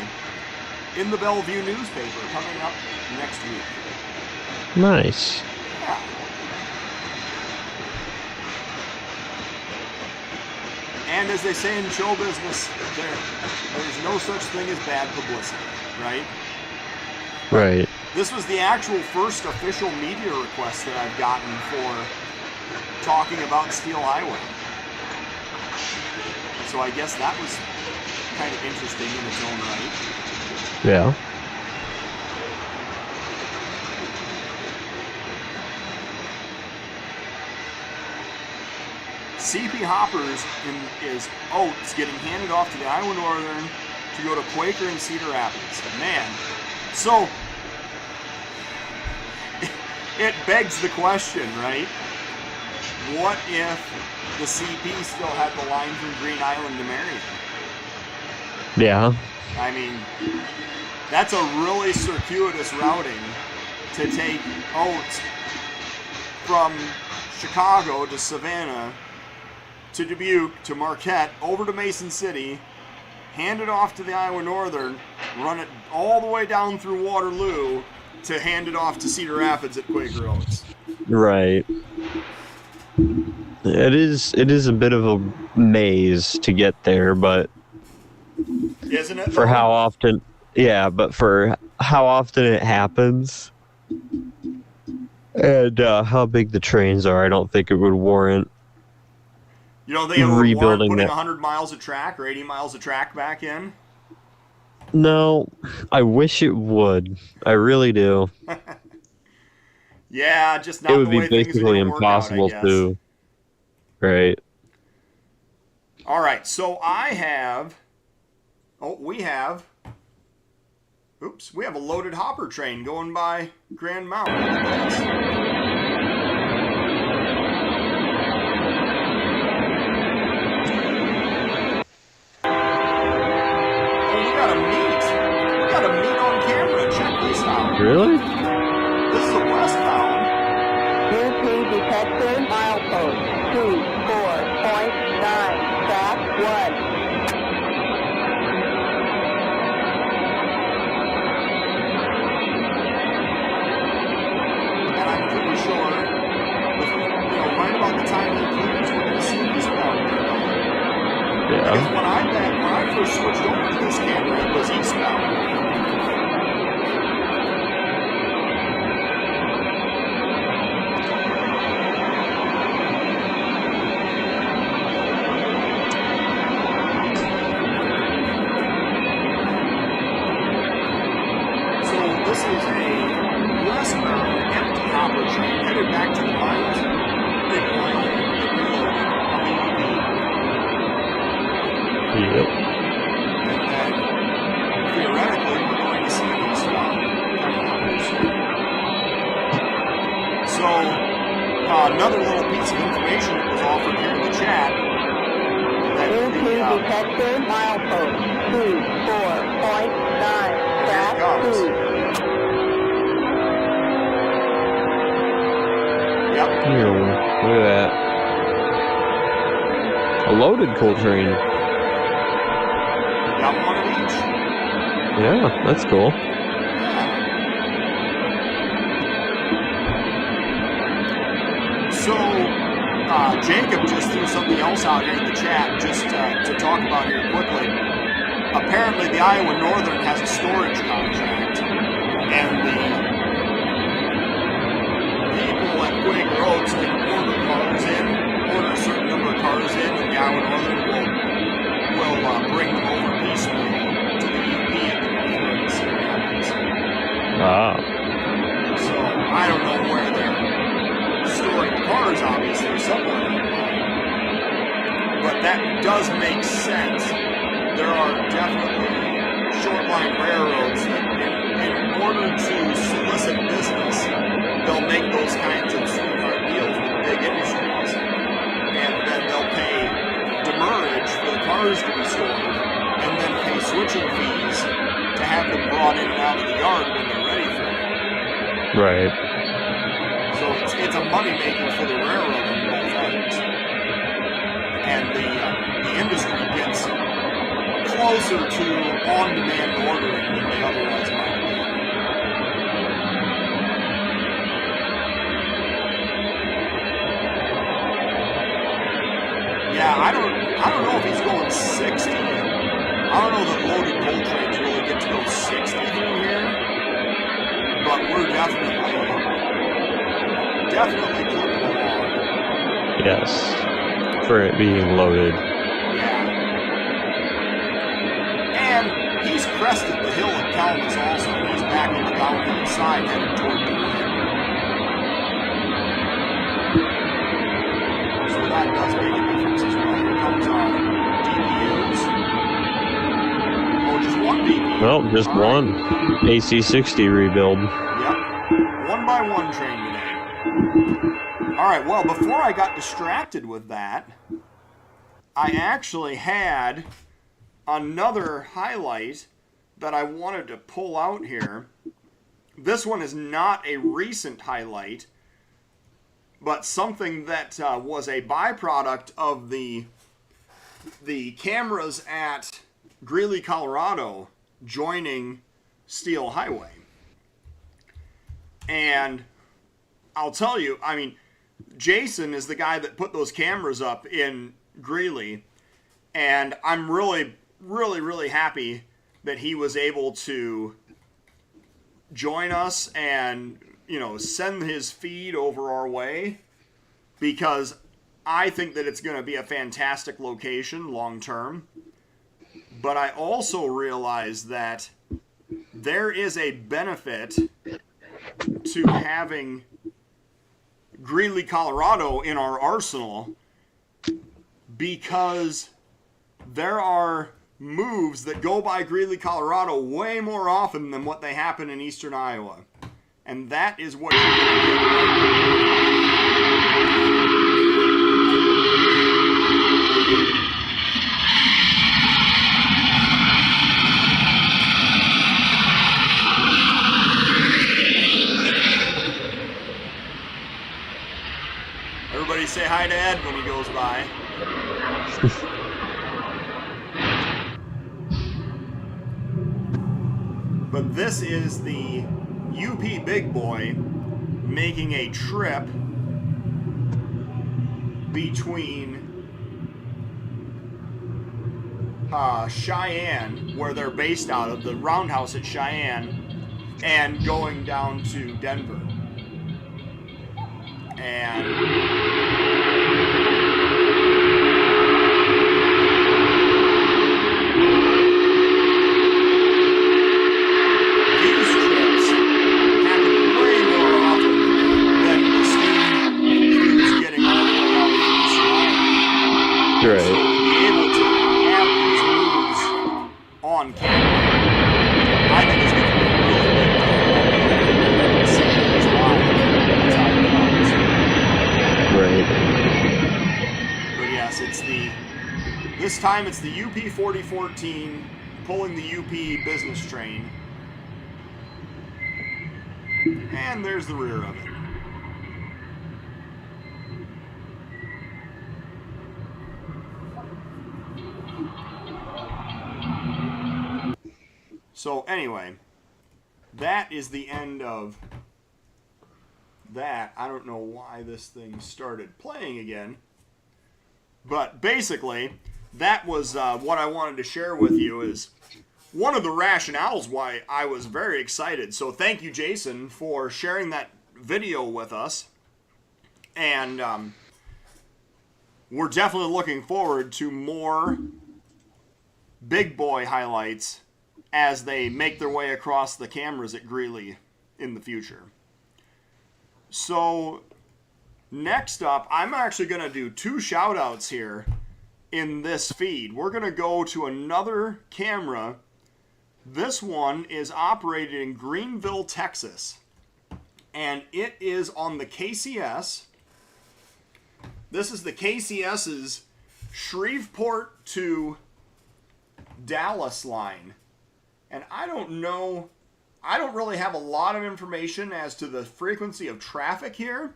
in the Bellevue newspaper coming up next week. Nice. Yeah. And as they say in show business, there's no such thing as bad publicity, right? Right. This was the actual first official media request that I've gotten for talking about Steel Highway. So I guess that was kind of interesting in its own right. Yeah. CP Hoppers is oats getting handed off to the Iowa Northern to go to Quaker and Cedar Rapids. Man, so it begs the question, right? What if the CP still had the line from Green Island to Marion? Yeah. I mean, that's a really circuitous routing to take oats from Chicago to Savannah to Dubuque to Marquette over to Mason City, hand it off to the Iowa Northern, run it all the way down through Waterloo to hand it off to Cedar Rapids at Quaker Oats. Right. It is a bit of a maze to get there, but isn't it? For how often? Yeah, but for how often it happens and how big the trains are, I don't think it would warrant. You don't think it would warrant putting that. 100 miles of track or 80 miles of track back in? No, I wish it would. I really do. Yeah, just not It would the be way things are basically gonna work out, I impossible guess. to. Right. All right, so we have a loaded hopper train going by Grand Mound. Look at this. We got a meet on camera. Check this out. Really? This is a Westbound. Near detector, milepost 24.9, track 1. And I'm pretty sure, right about the time it clears, we're going to see eastbound. Because Yeah. when I first switched over to this camera, it was eastbound. So this is a westbound empty hopper train headed back to the Mound in Wyoming to get reloaded on the UP. Yep. And then, theoretically, we're going to see an eastbound coming up here soon. So, another little piece of information that was offered here in the chat. That Near the, detector, milepost 24.9, track 2. Yep. Here, look at that. A loaded coal train. Got one of each. Yeah, that's cool. So, Jacob just threw something else out here in the chat just to talk about here quickly. Apparently, the Iowa Northern has a storage contract, and the people at Quaker Oats can order a certain number of cars in, and the Iowa Northern will bring them over piecemeal to the UP and the Northern Cedar Rapids. Ah. So, I don't know where they're storing cars, obviously, somewhere in the line. But that does make sense. There are definitely short line railroads that, in order to solicit business, they'll make those kinds of sweetheart deals with big industries. And then they'll pay demurrage for the cars to be stored, and then pay switching fees to have them brought in and out of the yard when they're ready for it. Right. So it's a moneymaker for the railroad on both ends. And the industry gets closer to on-demand ordering than they otherwise might be. Yeah, I don't know if he's going 60. I don't know that loaded coal trains really get to go 60 through here, but we're definitely clipping along. Yes, for it being loaded. Yeah. And he's crested the hill at Calmus also. He's back on the downhill side headed toward Dubuque. So that does make a difference as well. Here comes our DPUs. Oh, just one DPU. Well, just All one. right. AC60 rebuild. Yep. 1x1 train today. All right, well, before I got distracted with that, I actually had another highlight that I wanted to pull out here. This one is not a recent highlight, but something that was a byproduct of the cameras at Greeley, Colorado joining Steel Highway. And I'll tell you, I mean, Jason is the guy that put those cameras up in Greeley, and I'm really, really, really happy that he was able to join us and, you know, send his feed over our way, because I think that it's going to be a fantastic location long term. But I also realize that there is a benefit to having Greeley, Colorado in our arsenal, because there are moves that go by Greeley, Colorado way more often than what they happen in eastern Iowa. And that is what you're going to get right Everybody say hi to Ed when he goes by. But this is the UP Big Boy making a trip between Cheyenne, where they're based out of, the roundhouse at Cheyenne, and going down to Denver. And these trips happen way more often than the steam crews getting all the way out of East Iowa. Right. So to be able to have these moves on camera, I think it's going to be a really big deal to see these live as time comes. Right. But yes, this time it's the UP 4014 pulling the UP business train. And there's the rear of it. So anyway, that is the end of that. I don't know why this thing started playing again, but basically that was what I wanted to share with you, is one of the rationales why I was very excited. So thank you, Jason, for sharing that video with us, and we're definitely looking forward to more big boy highlights as they make their way across the cameras at Greeley in the future. So next up, I'm actually going to do two shout outs here in this feed. We're going to go to another camera. This one is operated in Greenville, Texas, and it is on the KCS. This is the KCS's Shreveport to Dallas line. And I don't really have a lot of information as to the frequency of traffic here,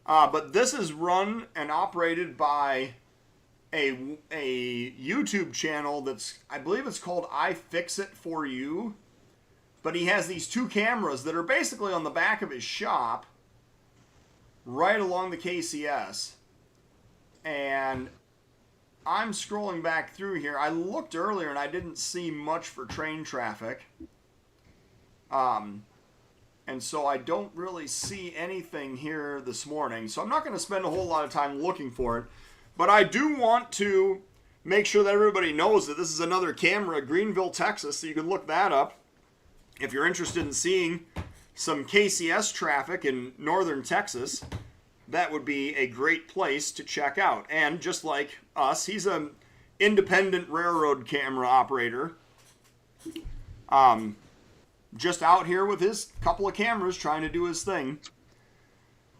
but this is run and operated by a YouTube channel that's, I believe it's called I Fix It For You, but he has these two cameras that are basically on the back of his shop right along the KCS, and I'm scrolling back through here. I looked earlier and I didn't see much for train traffic. And so I don't really see anything here this morning. So I'm not going to spend a whole lot of time looking for it. But I do want to make sure that everybody knows that this is another camera, Greenville, Texas. So you can look that up if you're interested in seeing some KCS traffic in northern Texas. That would be a great place to check out. And just like us, he's an independent railroad camera operator. Just out here with his couple of cameras trying to do his thing.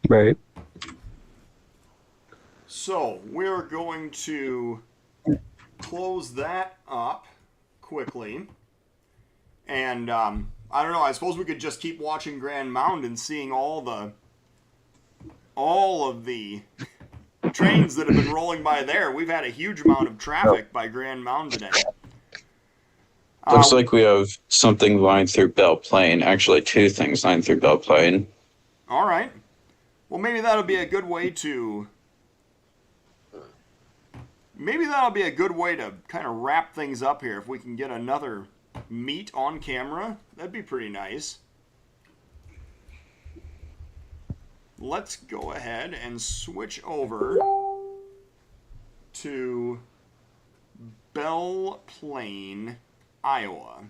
Right. So we're going to close that up quickly. And I don't know, I suppose we could just keep watching Grand Mound and seeing all of the trains that have been rolling by there. We've had a huge amount of traffic by Grand Mound today. Looks like we have something lined through Belle Plaine. Actually, two things lined through Belle Plaine. All right. Well, maybe that'll be a good way to... Maybe that'll be a good way to kind of wrap things up here. If we can get another meet on camera, that'd be pretty nice. Let's go ahead and switch over to Belle Plaine, Iowa.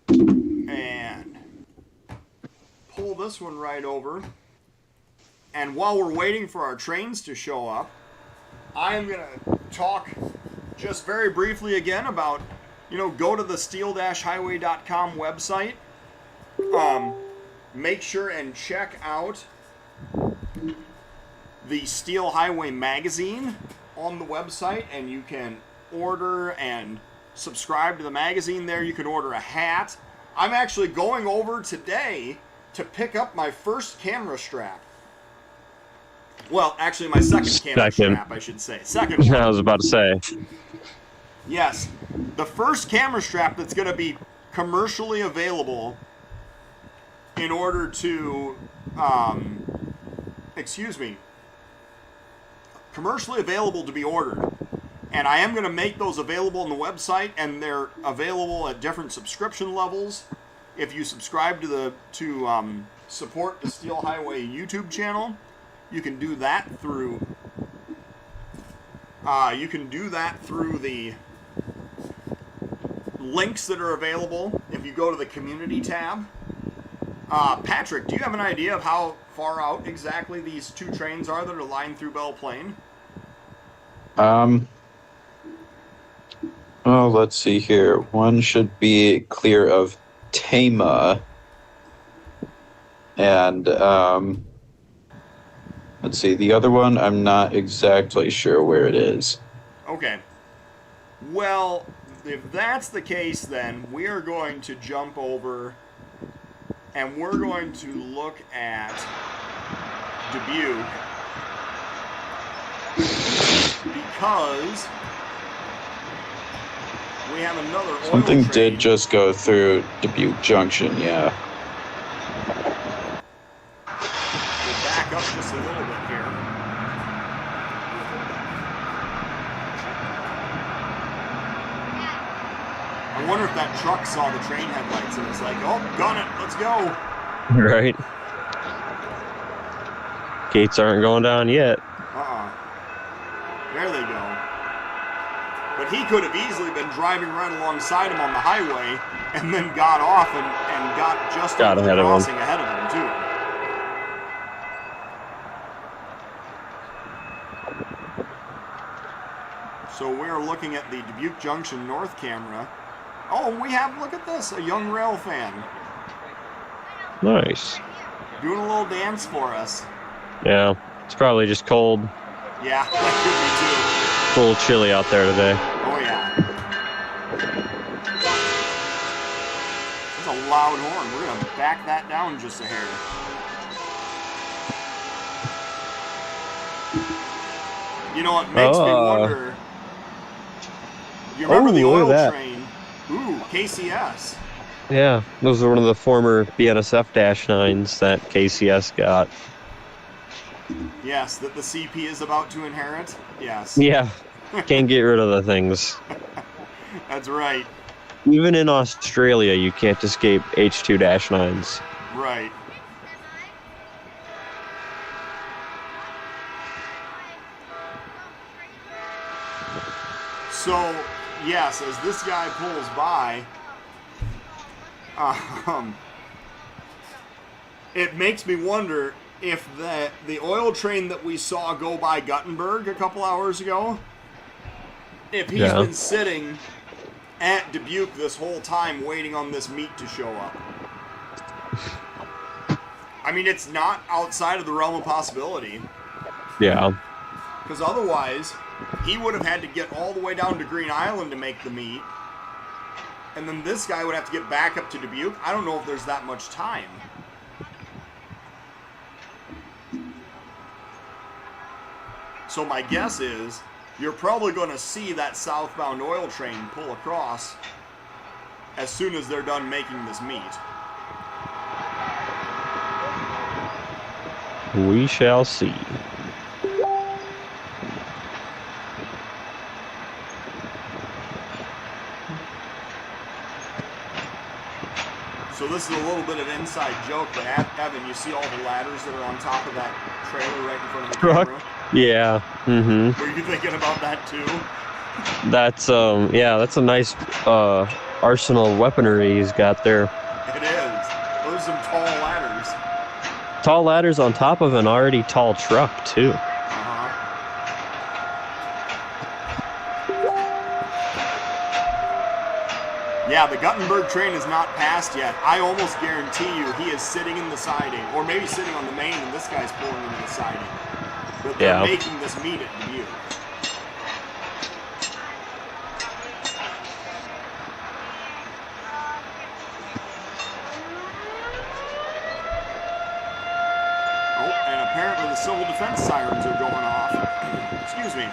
And pull this one right over. And while we're waiting for our trains to show up, I am going to talk just very briefly again about, go to the steel-highway.com website. Make sure and check out the Steel Highway magazine on the website, and you can order and subscribe to the magazine there. You can order a hat. I'm actually going over today to pick up my first camera strap. Well, actually my second camera strap, I should say. Second one. I was about to say. Yes. The first camera strap that's going to be commercially available in order to, commercially available to be ordered. And I am going to make those available on the website, and they're available at different subscription levels. If you subscribe to support the Steel Highway YouTube channel, you can do that through the links that are available if you go to the community tab. Patrick, do you have an idea of how far out exactly these two trains are that are lined through Belle Plaine? Well, let's see here. One should be clear of Tama. And, let's see, the other one, I'm not exactly sure where it is. Okay. Well, if that's the case, then we are going to jump over and we're going to look at Dubuque, because we have another oil Something train. did just go through Dubuque Junction, yeah. We'll back up just a little bit here. I wonder if that truck saw the train headlights and was like, oh, gun it, let's go. Right. Gates aren't going down yet. There they go. But he could have easily been driving right alongside him on the highway and then got off and got just over the crossing ahead of him, too. So we're looking at the Dubuque Junction North camera. Oh, we have, look at this, a young rail fan. Nice. Doing a little dance for us. Yeah, it's probably just cold. Yeah, that could be too. It's a little chilly out there today. Oh, yeah. That's a loud horn. We're going to back that down just a hair. You know, it makes me wonder. You remember the oil train? Ooh, KCS. Yeah, those are one of the former BNSF -9s that KCS got. Yes, that the CP is about to inherit. Yes. Yeah, can't get rid of the things. That's right. Even in Australia, you can't escape H2-9s. Right. So, yes, as this guy pulls by, it makes me wonder if the oil train that we saw go by Guttenberg a couple hours ago, if he's been sitting at Dubuque this whole time waiting on this meat to show up. I mean, it's not outside of the realm of possibility. Yeah. Because otherwise, he would have had to get all the way down to Green Island to make the meet. And then this guy would have to get back up to Dubuque. I don't know if there's that much time. So my guess is you're probably going to see that southbound oil train pull across as soon as they're done making this meet. We shall see. So this is a little bit of an inside joke, but Evan, you see all the ladders that are on top of that trailer right in front of the camera? Yeah. Mm-hmm. Were you thinking about that too? That's yeah, that's a nice arsenal of weaponry he's got there. It is. Those are some tall ladders. Tall ladders on top of an already tall truck too. Yeah, the Guttenberg train is not passed yet. I almost guarantee you he is sitting in the siding, or maybe sitting on the main, and this guy's pulling into the siding. But they're making this meet at Dubuque. Oh, and apparently the civil defense sirens are going off. Excuse me.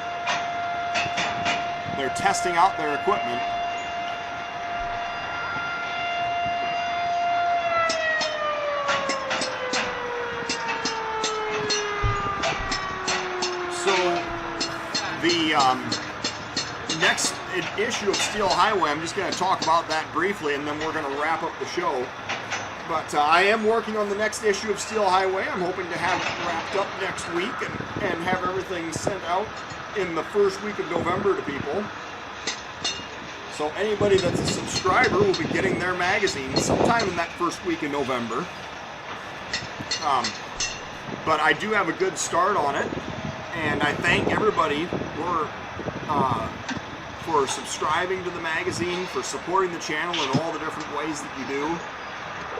They're testing out their equipment. The next issue of Steel Highway, I'm just going to talk about that briefly, and then we're going to wrap up the show. But I am working on the next issue of Steel Highway. I'm hoping to have it wrapped up next week and have everything sent out in the first week of November to people. So anybody that's a subscriber will be getting their magazine sometime in that first week in November. But I do have a good start on it. And I thank everybody for subscribing to the magazine, for supporting the channel in all the different ways that you do.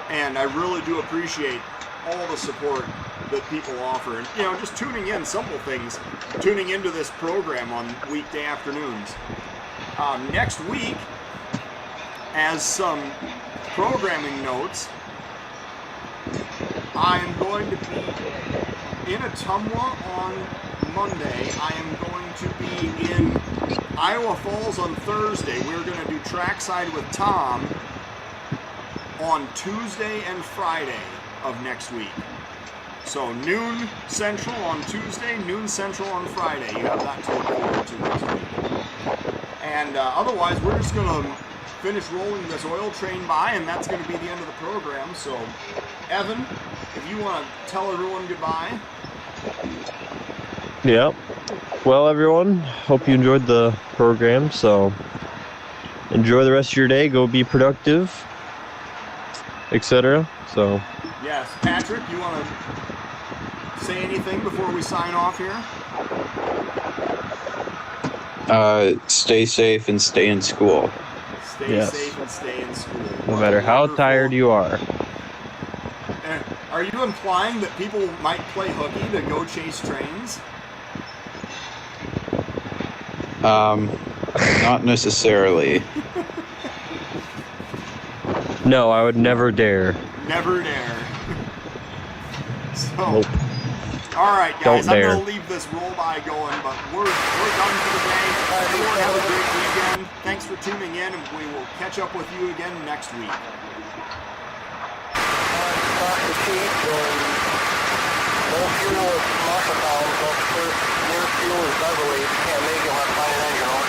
And I really do appreciate all the support that people offer. And, you know, just tuning in, simple things, tuning into this program on weekday afternoons. Next week, as some programming notes, I am going to be in Ottumwa on Monday. I am going to be in Iowa Falls on Thursday. We're going to do Trackside with Tom on Tuesday and Friday of next week. So noon Central on Tuesday, noon Central on Friday. You have that to look forward to next week. And otherwise, we're just going to finish rolling this oil train by, and that's going to be the end of the program. So, Evan, if you want to tell everyone goodbye. Yep. Well, everyone, hope you enjoyed the program. So, enjoy the rest of your day. Go be productive, etc. So. Yes, Patrick, you want to say anything before we sign off here? Stay safe and stay in school. Stay safe and stay in school. No matter how tired you are. Are you implying that people might play hooky to go chase trains? Not necessarily. No, I would never dare. Never dare. So, nope. All right, guys, Don't I'm dare. going to leave this roll-by going, but we're done for the day. Everyone have a great weekend. Thanks for tuning in, and we will catch up with you again next week. Low fuel is muscle bound, so first near fuel is Beverly. If you can't make it, we'll have to find an engine on.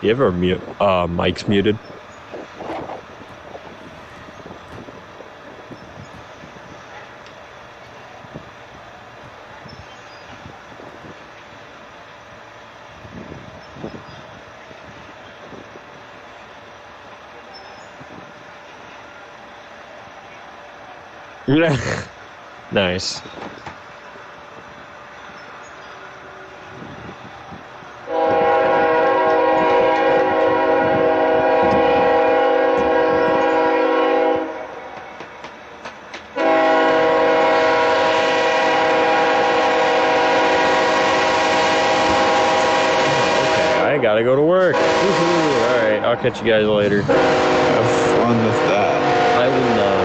You ever mute mic's muted? Yeah. Nice. Gotta go to work. Alright, I'll catch you guys later. Have fun with that. I will not.